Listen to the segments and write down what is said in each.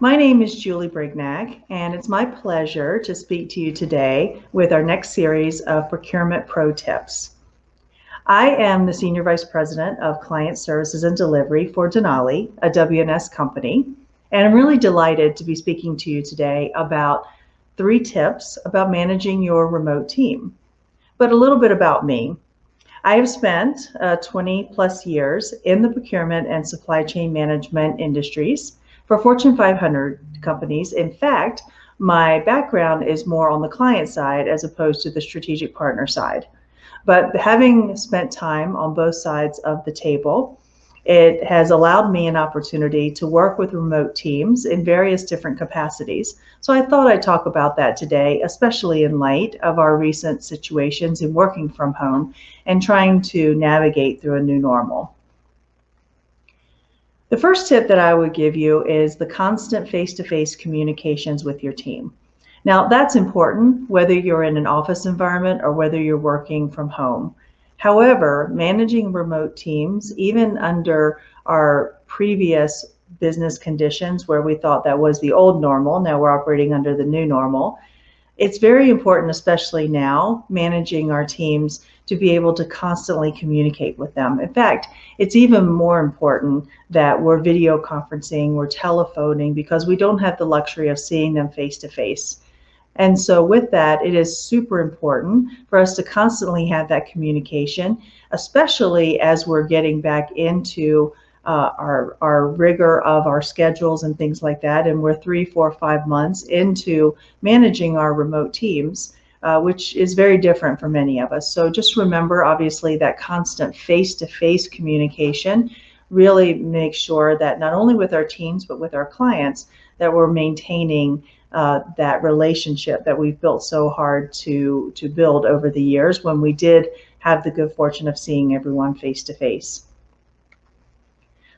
My name is Julie Brignac, and it's my pleasure to speak to you today with our next series of Procurement Pro Tips. I am the Senior Vice President of Client Services and Delivery for Denali, a WNS company, and I'm really delighted to be speaking to you today about 3 tips about managing your remote team. But a little bit about me. I have spent 20 plus years in the procurement and supply chain management industries for Fortune 500 companies. In fact, my background is more on the client side as opposed to the strategic partner side. But having spent time on both sides of the table, it has allowed me an opportunity to work with remote teams in various different capacities. So I thought I'd talk about that today, especially in light of our recent situations in working from home and trying to navigate through a new normal. The first tip that I would give you is the constant face-to-face communications with your team. Now, that's important whether you're in an office environment or whether you're working from home. However, managing remote teams, even under our previous business conditions where we thought that was the old normal, now we're operating under the new normal, it's very important, especially now, managing our teams to be able to constantly communicate with them. In fact, it's even more important that we're video conferencing, we're telephoning, because we don't have the luxury of seeing them face to face. And so with that, it is super important for us to constantly have that communication, especially as we're getting back into our rigor of our schedules and things like that. And we're 3, 4, 5 months into managing our remote teams, which is very different for many of us. So just remember, obviously, that constant face-to-face communication really makes sure that not only with our teams, but with our clients, that we're maintaining that relationship that we've built so hard to build over the years when we did have the good fortune of seeing everyone face to face.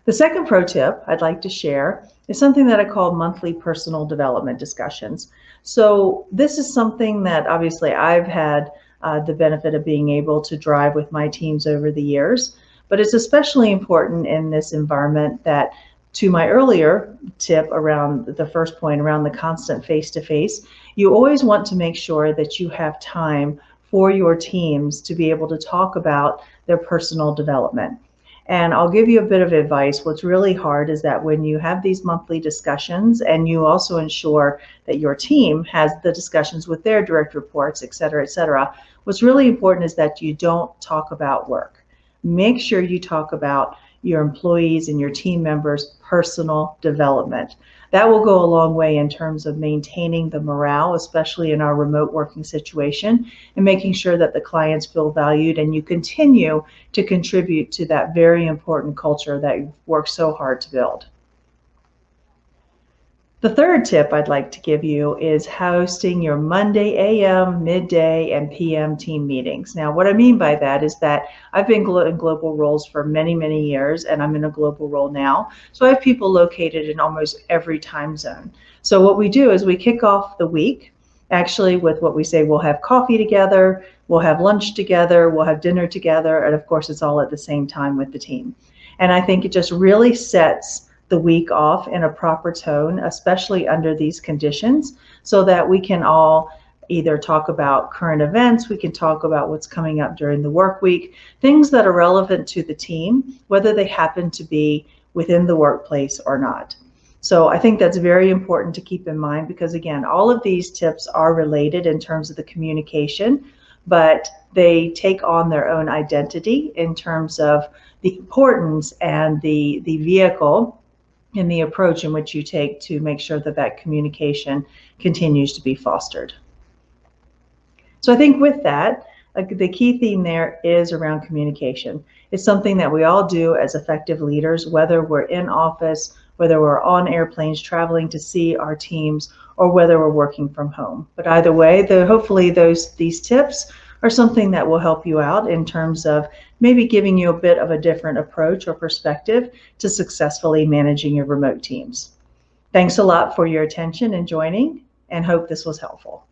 The second pro tip I'd like to share is something that I call monthly personal development discussions. So this is something that obviously I've had the benefit of being able to drive with my teams over the years, but it's especially important in this environment that, to my earlier tip around the first point around the constant face-to-face, you always want to make sure that you have time for your teams to be able to talk about their personal development. And I'll give you a bit of advice. What's really hard is that when you have these monthly discussions and you also ensure that your team has the discussions with their direct reports, et cetera, what's really important is that you don't talk about work. Make sure you talk about your employees and your team members' personal development. That will go a long way in terms of maintaining the morale, especially in our remote working situation, and making sure that the clients feel valued and you continue to contribute to that very important culture that you've worked so hard to build. The third tip I'd like to give you is hosting your Monday AM, midday, and PM team meetings. Now, what I mean by that is that I've been in global roles for many, many years, and I'm in a global role now. So I have people located in almost every time zone. So what we do is we kick off the week, actually, with what we say we'll have coffee together, we'll have lunch together, we'll have dinner together, and of course, it's all at the same time with the team. And I think it just really sets the week off in a proper tone, especially under these conditions, so that we can all either talk about current events, we can talk about what's coming up during the work week, things that are relevant to the team, whether they happen to be within the workplace or not. So I think that's very important to keep in mind because, again, all of these tips are related in terms of the communication, but they take on their own identity in terms of the importance and the vehicle in the approach in which you take to make sure that that communication continues to be fostered. So I think with that, the key theme there is around communication. It's something that we all do as effective leaders, whether we're in office, whether we're on airplanes traveling to see our teams, or whether we're working from home. But either way, hopefully these tips are something that will help you out in terms of maybe giving you a bit of a different approach or perspective to successfully managing your remote teams. Thanks a lot for your attention and joining, and hope this was helpful.